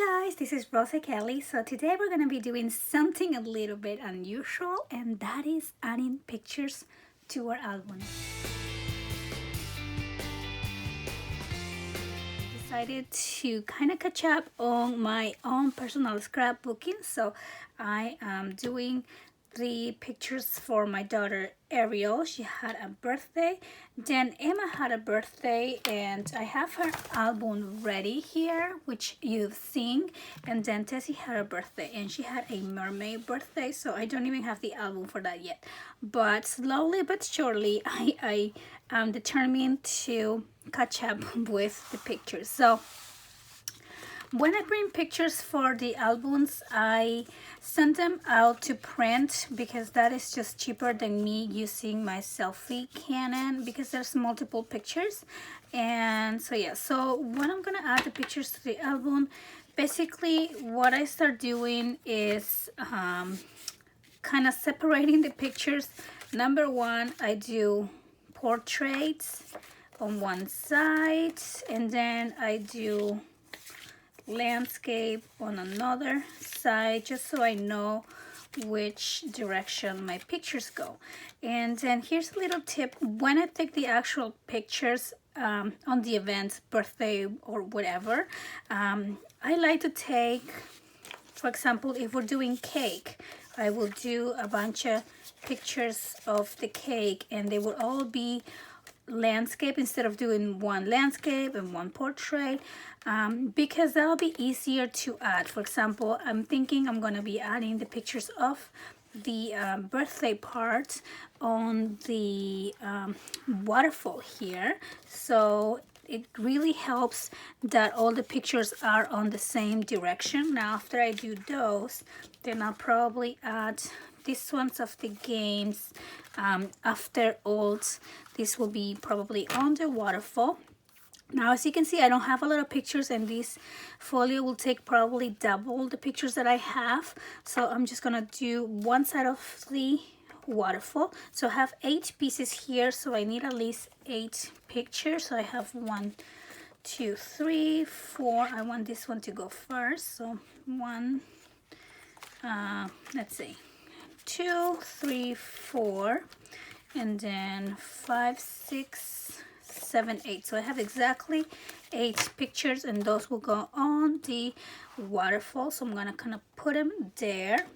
guys, this is Rosa Kelly. So today we're going to be doing something a little bit unusual, and that is adding pictures to our album. Decided to kind of catch up on my own personal scrapbooking, so I am doing the pictures for my daughter Ariel. She had a birthday, then Emma had a birthday, and I have her album ready here, which you've seen. And then Tessie had a birthday, and she had a mermaid birthday, so I don't even have the album for that yet. But slowly but surely I am determined to catch up with the pictures. So when I print pictures for the albums, I send them out to print because that is just cheaper than me using my selfie Canon, because there's multiple pictures. And so yeah, so when I'm gonna add the pictures to the album, basically what I start doing is kind of separating the pictures. Number one, I do portraits on one side, and then I do landscape on another side, just so I know which direction my pictures go. And then here's a little tip: when I take the actual pictures on the event, birthday or whatever, I like to take, for example, if we're doing cake, I will do a bunch of pictures of the cake, and they will all be landscape instead of doing one landscape and one portrait, because that'll be easier to add. For example, I'm thinking I'm going to be adding the pictures of the birthday part on the waterfall here, so it really helps that all the pictures are on the same direction. Now after I do those, then I'll probably add these ones of the games after all. This will be probably on the waterfall. Now as you can see, I don't have a lot of pictures, and this folio will take probably double the pictures that I have. So I'm just gonna do one side of the waterfall. So I have 8 pieces here, so I need at least 8 pictures. So I have 1, 2, 3, 4. I want this one to go first, so let's see, 2, 3, 4, and then 5, 6, 7, 8. So I have exactly 8 pictures, and those will go on the waterfall. So I'm gonna kind of put them there.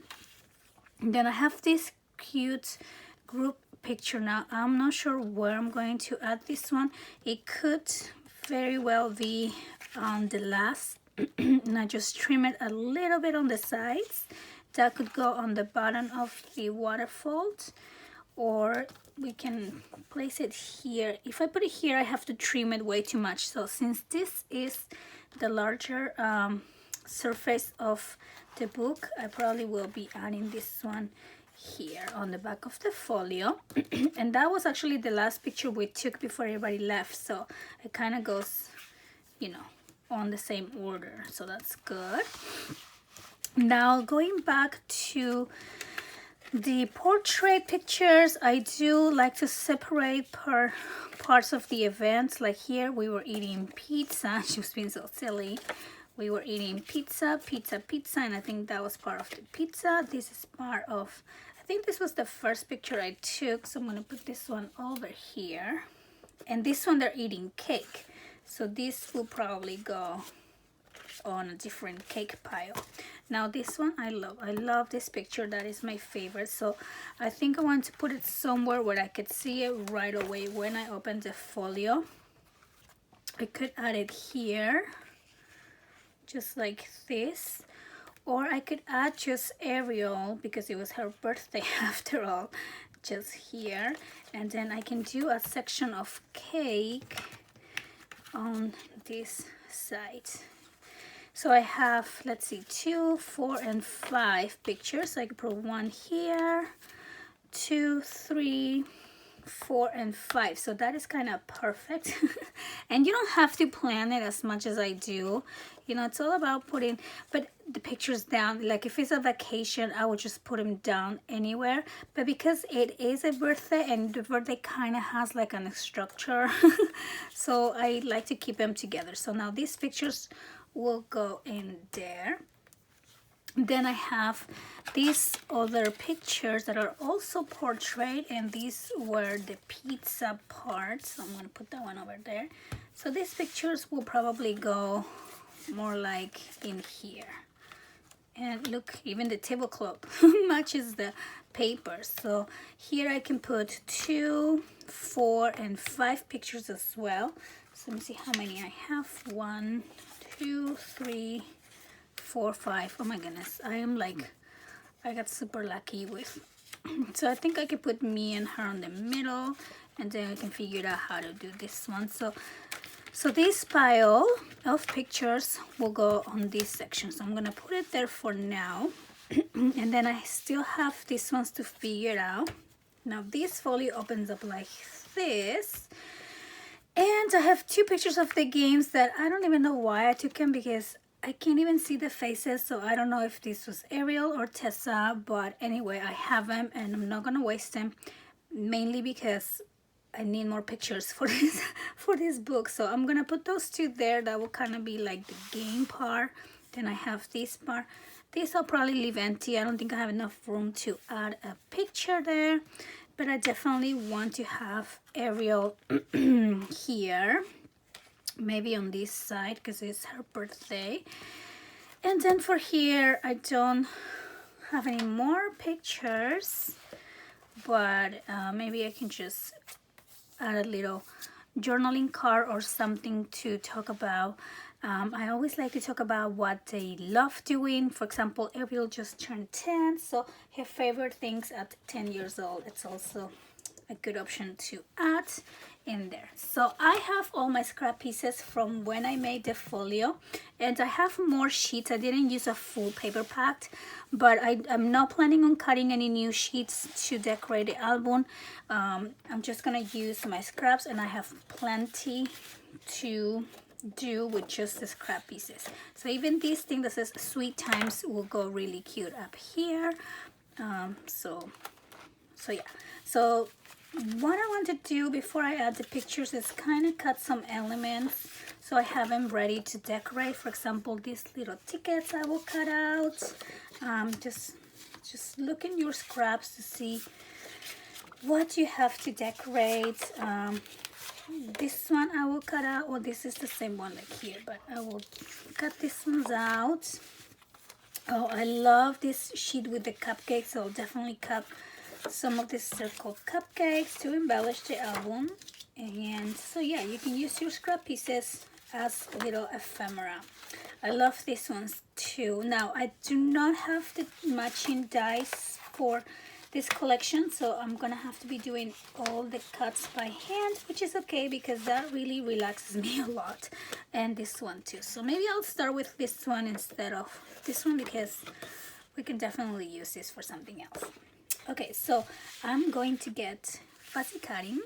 And then I have this cute group picture. Now I'm not sure where I'm going to add this one. It could very well be on the last and I just trim it a little bit on the sides. That could go on the bottom of the waterfall, or we can place it here. If I put it here, I have to trim it way too much. So since this is the larger surface of the book, I probably will be adding this one here on the back of the folio. And that was actually the last picture we took before everybody left, so it kind of goes, you know, on the same order, so that's good. Now going back to the portrait pictures, I do like to separate per parts of the event. Like here we were eating pizza. She was being so silly. We were eating pizza, and I think that was part of the pizza. This is part of, I think this was the first picture I took, so I'm gonna put this one over here. And this one, they're eating cake, so this will probably go on a different cake pile. Now this one I love this picture. That is my favorite, so I think I want to put it somewhere where I could see it right away when I open the folio. I could add it here, just like this, or I could add just Ariel, because it was her birthday after all, just here. And then I can do a section of cake on this side. So I have, let's see, 2, 4, and 5 pictures. I could put one here, 2, 3, 4, and 5. So that is kind of perfect. And you don't have to plan it as much as I do. You know, it's all about putting the pictures down. Like if it's a vacation, I would just put them down anywhere. But because it is a birthday, and the birthday kind of has like a structure, so I like to keep them together. So now these pictures will go in there. Then I have these other pictures that are also portrait, and these were the pizza parts. So I'm going to put that one over there. So these pictures will probably go more like in here. And look, even the tablecloth matches the paper. So here I can put 2, 4, and 5 pictures as well. So let me see how many I have. 1, 2, 3, 4, 5. Oh my goodness, I got super lucky with. So I think I could put me and her on the middle, and then I can figure out how to do this one. So this pile of pictures will go on this section. So I'm gonna put it there for now. And then I still have these ones to figure out. Now this folio opens up like this. And I have 2 pictures of the games that I don't even know why I took them, because I can't even see the faces. So I don't know if this was Ariel or Tessa, but anyway, I have them and I'm not gonna waste them, mainly because I need more pictures for this book. So I'm gonna put those 2 there. That will kind of be like the game part. Then I have this part. This I'll probably leave empty. I don't think I have enough room to add a picture there, but I definitely want to have Ariel here, maybe on this side because it's her birthday. And then for here, I don't have any more pictures, but maybe I can just add a little journaling card or something to talk about. I always like to talk about what they love doing. For example, Ariel just turned 10, so her favorite things at 10 years old, it's also a good option to add in there. So I have all my scrap pieces from when I made the folio, and I have more sheets. I didn't use a full paper pack, but I'm not planning on cutting any new sheets to decorate the album. I'm just gonna use my scraps, and I have plenty to do with just the scrap pieces. So even this thing that says Sweet Times will go really cute up here. So yeah. So what I want to do before I add the pictures is kind of cut some elements so I have them ready to decorate. For example, these little tickets I will cut out. Just look in your scraps to see what you have to decorate. This one I will cut out. Well, this is the same one like here, but I will cut these ones out. Oh, I love this sheet with the cupcakes, so I'll definitely cut some of these circle cupcakes to embellish the album. And so yeah, you can use your scrap pieces as little ephemera. I love these ones too. Now I do not have the matching dies for this collection, so I'm gonna have to be doing all the cuts by hand, which is okay because that really relaxes me a lot. And this one too. So maybe I'll start with this one instead of this one because we can definitely use this for something else. Okay, so I'm going to get fussy cutting.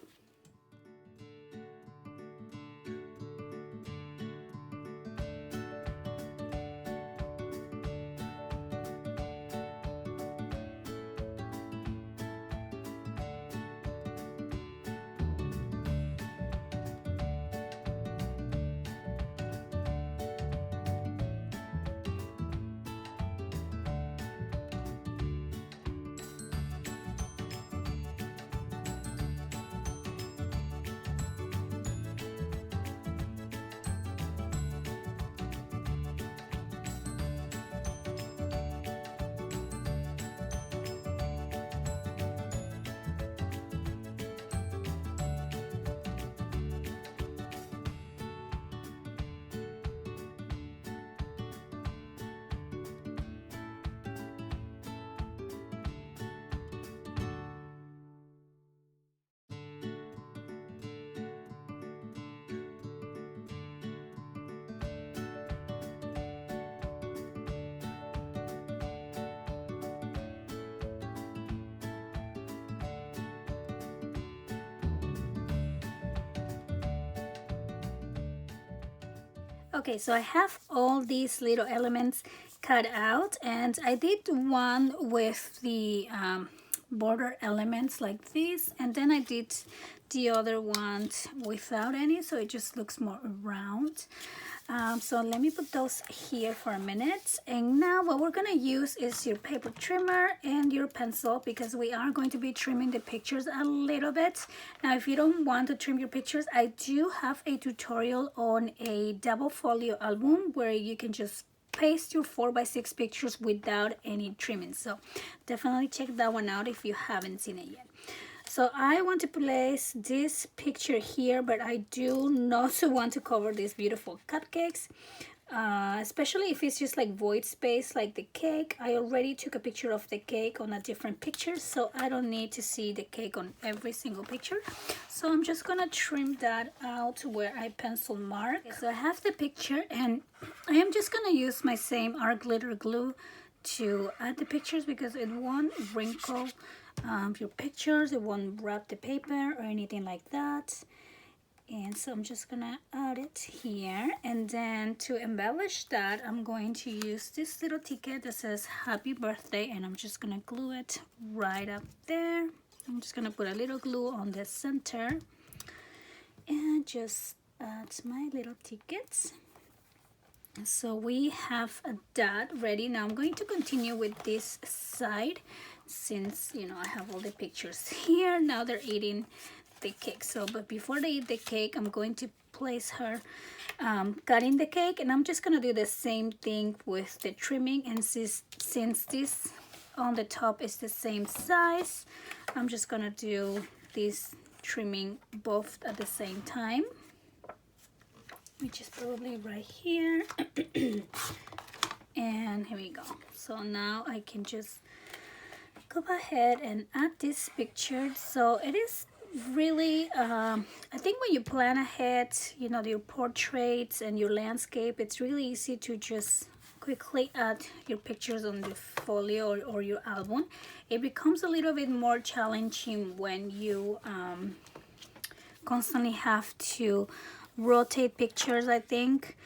Okay, so I have all these little elements cut out, and I did one with the border elements like this, and then I did the other one without any, so it just looks more round. So let me put those here for a minute. And now what we're gonna use is your paper trimmer and your pencil, because we are going to be trimming the pictures a little bit. Now if you don't want to trim your pictures, I do have a tutorial on a double folio album where you can just paste your 4x6 pictures without any trimming. So definitely check that one out if you haven't seen it yet. So I want to place this picture here, but I do not want to cover these beautiful cupcakes, especially if it's just like void space like the cake. I already took a picture of the cake on a different picture, so I don't need to see the cake on every single picture. So I'm just gonna trim that out where I pencil mark. Okay, so I have the picture, and I am just gonna use my same art glitter glue to add the pictures, because it won't wrinkle your pictures, it won't wrap the paper or anything like that. And so I'm just gonna add it here, and then to embellish that, I'm going to use this little ticket that says happy birthday, and I'm just gonna glue it right up there. I'm just gonna put a little glue on the center and just add my little tickets. So we have that ready. Now I'm going to continue with this side, since you know I have all the pictures here. Now they're eating the cake. So but before they eat the cake, I'm going to place her cutting the cake, and I'm just gonna do the same thing with the trimming. And since this on the top is the same size, I'm just gonna do this trimming both at the same time, which is probably right here. And here we go. So now I can just go ahead and add this picture. So it is really I think when you plan ahead, you know, your portraits and your landscape, it's really easy to just quickly add your pictures on the folio or your album. It becomes a little bit more challenging when you constantly have to rotate pictures, I think.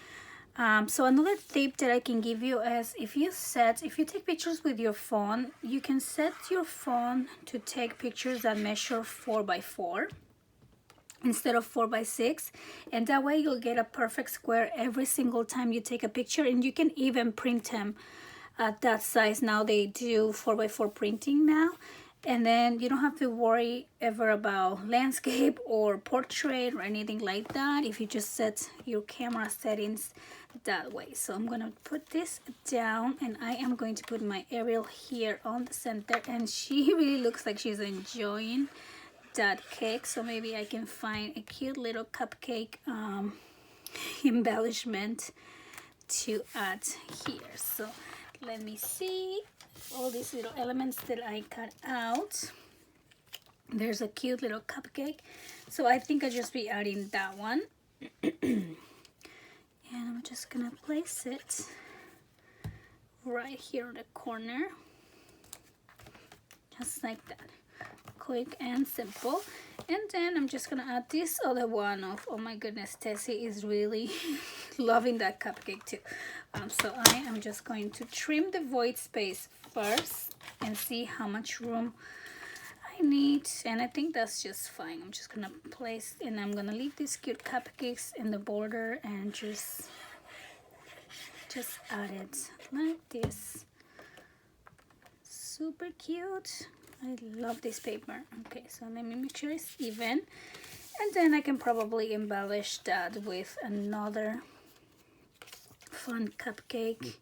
So another tip that I can give you is if you take pictures with your phone, you can set your phone to take pictures that measure 4x4 instead of 4x6, and that way you'll get a perfect square every single time you take a picture. And you can even print them at that size. Now they do 4x4 printing now, and then you don't have to worry ever about landscape or portrait or anything like that if you just set your camera settings that way. So I'm gonna put this down, and I am going to put my Ariel here on the center, and she really looks like she's enjoying that cake. So maybe I can find a cute little cupcake embellishment to add here. So let me see all these little elements that I cut out. There's a cute little cupcake, so I think I'll just be adding that one. And I'm just gonna place it right here in the corner, just like that. Quick and simple. And then I'm just gonna add this other one of, oh my goodness, Tessie is really loving that cupcake too. So I am just going to trim the void space first and see how much room I need, and I think that's just fine. I'm just gonna place, and I'm gonna leave these cute cupcakes in the border and just add it like this. Super cute. I love this paper. Okay, so let me make sure it's even, and then I can probably embellish that with another fun cupcake.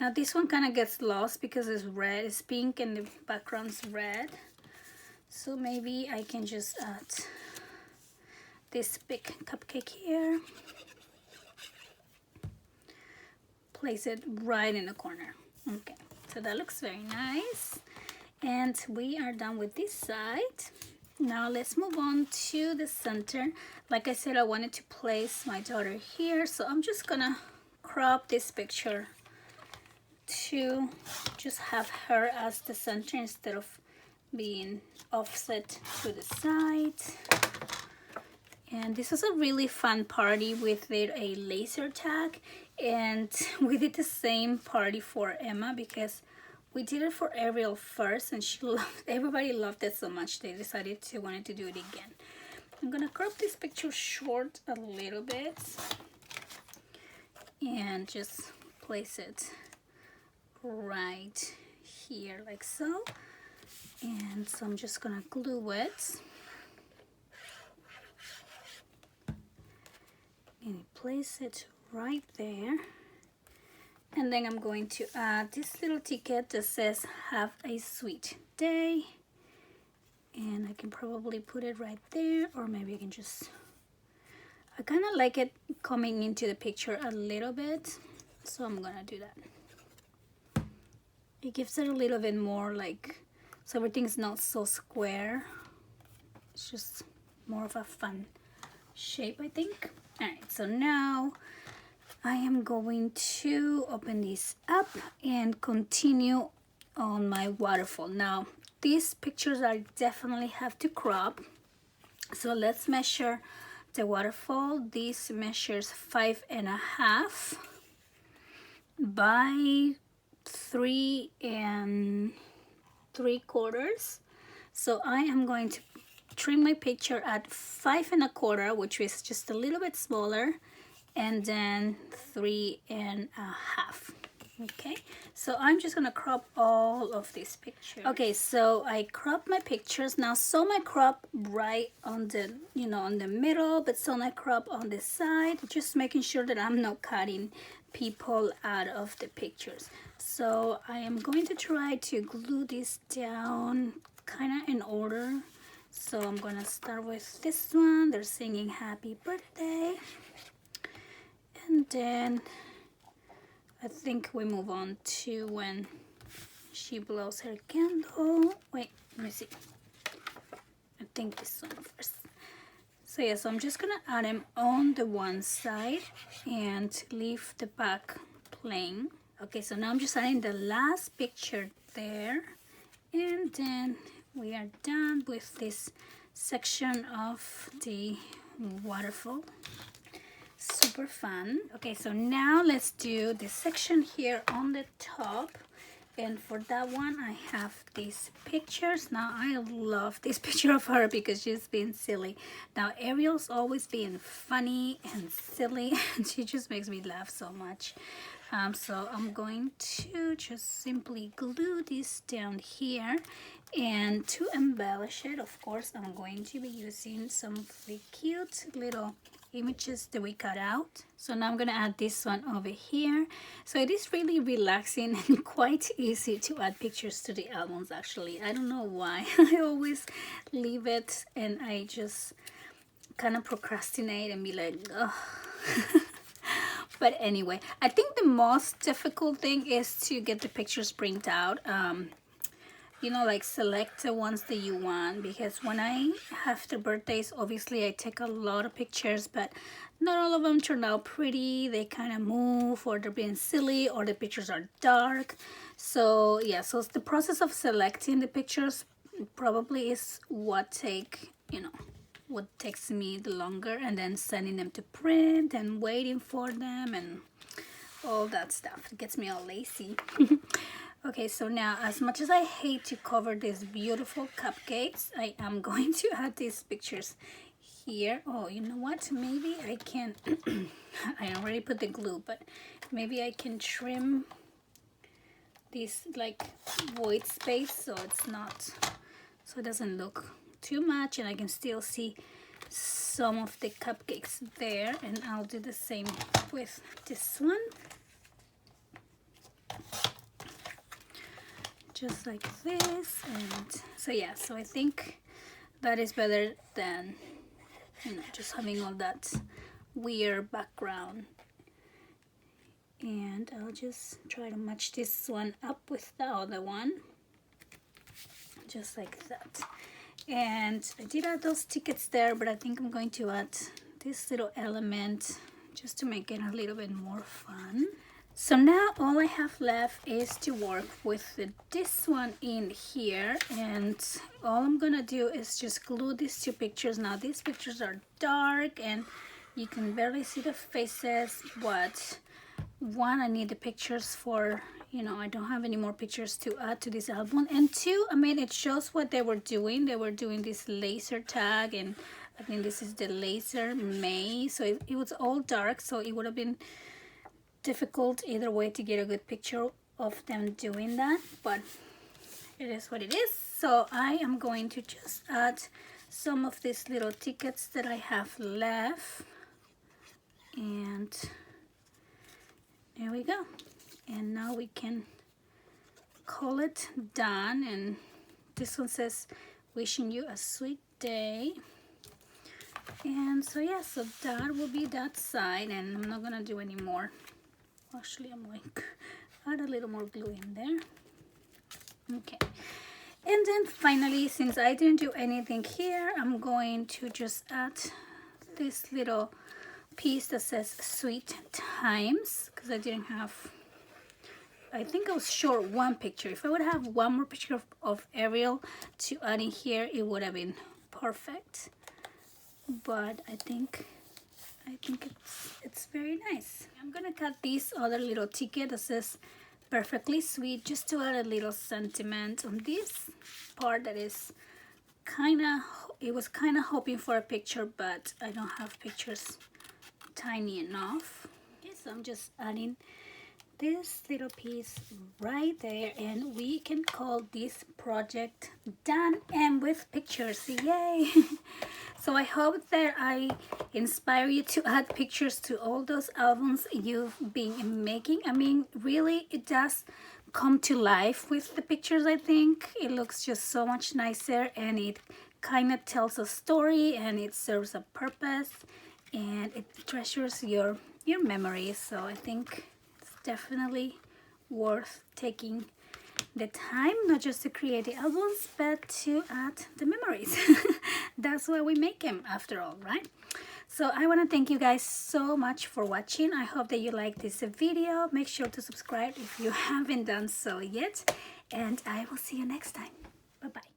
Now this one kind of gets lost because it's red, it's pink, and the background's red. So maybe I can just add this big cupcake here. Place it right in the corner. Okay, so that looks very nice. And we are done with this side. Now let's move on to the center. Like I said, I wanted to place my daughter here, so I'm just gonna crop this picture to just have her as the center instead of being offset to the side. And this is a really fun party. We did a laser tag, and we did the same party for Emma because we did it for Ariel first, and everybody loved it so much they decided to wanted to do it again. I'm gonna crop this picture short a little bit and just place it right here like so. And so I'm just gonna glue it and place it right there. And then I'm going to add this little ticket that says "Have a sweet day," and I can probably put it right there, or maybe I can just, I kind of like it coming into the picture a little bit, so I'm gonna do that. It gives it a little bit more like, so everything's not so square. It's just more of a fun shape, I think. All right, so now I am going to open this up and continue on my waterfall. Now, these pictures I definitely have to crop. So let's measure the waterfall. This measures 5.5 by 3 3/4. So I am going to trim my picture at 5.25, which is just a little bit smaller, and then 3.5. Okay, so I'm just gonna crop all of these pictures. Okay, so I crop my pictures. Now some I crop right on the, you know, on the middle, but some I crop on the side, just making sure that I'm not cutting people out of the pictures. So I am going to try to glue this down kind of in order. So I'm gonna start with this one. They're singing happy birthday. And then I think we move on to when she blows her candle. Wait, let me see. I think this one first. So yeah, so I'm just gonna add them on the one side and leave the back plain. Okay, so now I'm just adding the last picture there, and then we are done with this section of the waterfall. Super fun. Okay, so now let's do the section here on the top, and for that one I have these pictures. Now I love this picture of her because she's being silly. Now Ariel's always being funny and silly and she just makes me laugh so much. So I'm going to just simply glue this down here, and to embellish it, of course, I'm going to be using some of the cute little images that we cut out. So now I'm gonna add this one over here. So it is really relaxing and quite easy to add pictures to the albums. Actually, I don't know why I always leave it and I just kind of procrastinate and be like, oh. But anyway, I think the most difficult thing is to get the pictures printed out. You know, like select the ones that you want, because when I have the birthdays, obviously I take a lot of pictures, but not all of them turn out pretty. They kind of move, or they're being silly, or the pictures are dark. So yeah, so the process of selecting the pictures probably is what takes me the longer, and then sending them to print and waiting for them and all that stuff. It gets me all lazy. Okay, so now, as much as I hate to cover these beautiful cupcakes, I am going to add these pictures here. Oh, you know what? Maybe I can, I already put the glue, but maybe I can trim this like void space so it's not, so it doesn't look too much, and I can still see some of the cupcakes there. And I'll do the same with this one. Just like this. And so yeah, so I think that is better than, you know, just having all that weird background. And I'll just try to match this one up with the other one, just like that. And I did add those tickets there, but I think I'm going to add this little element just to make it a little bit more fun. So now all I have left is to work with this one in here, and all I'm gonna do is just glue these two pictures. Now these pictures are dark and you can barely see the faces, but one, I need the pictures for, you know, I don't have any more pictures to add to this album. And two, I mean, it shows what they were doing. They were doing this laser tag, and I think this is the laser May. So it was all dark, so it would have been difficult either way to get a good picture of them doing that, but it is what it is. So I am going to just add some of these little tickets that I have left, and there we go. And now we can call it done. And this one says, wishing you a sweet day. And so yeah, so that will be that side, and I'm not gonna do any more. Actually, I'm like, add a little more glue in there. Okay. And then finally, since I didn't do anything here, I'm going to just add this little piece that says Sweet Times, because I didn't have, I think I was short one picture. If I would have one more picture of Ariel to add in here, it would have been perfect. But I think it's very nice. I'm gonna cut this other little ticket that says Perfectly Sweet, just to add a little sentiment on this part that is it was kind of hoping for a picture, but I don't have pictures tiny enough. Okay, so I'm just adding this little piece right there, and we can call this project done and with pictures. Yay! So I hope that I inspire you to add pictures to all those albums you've been making. I mean, really, it does come to life with the pictures. I think it looks just so much nicer, and it kind of tells a story, and it serves a purpose, and it treasures your memories. So I think it's definitely worth taking the time, not just to create the albums, but to add the memories. That's why we make them, after all, right? So I want to thank you guys so much for watching. I hope that you like this video. Make sure to subscribe if you haven't done so yet, and I will see you next time. Bye bye.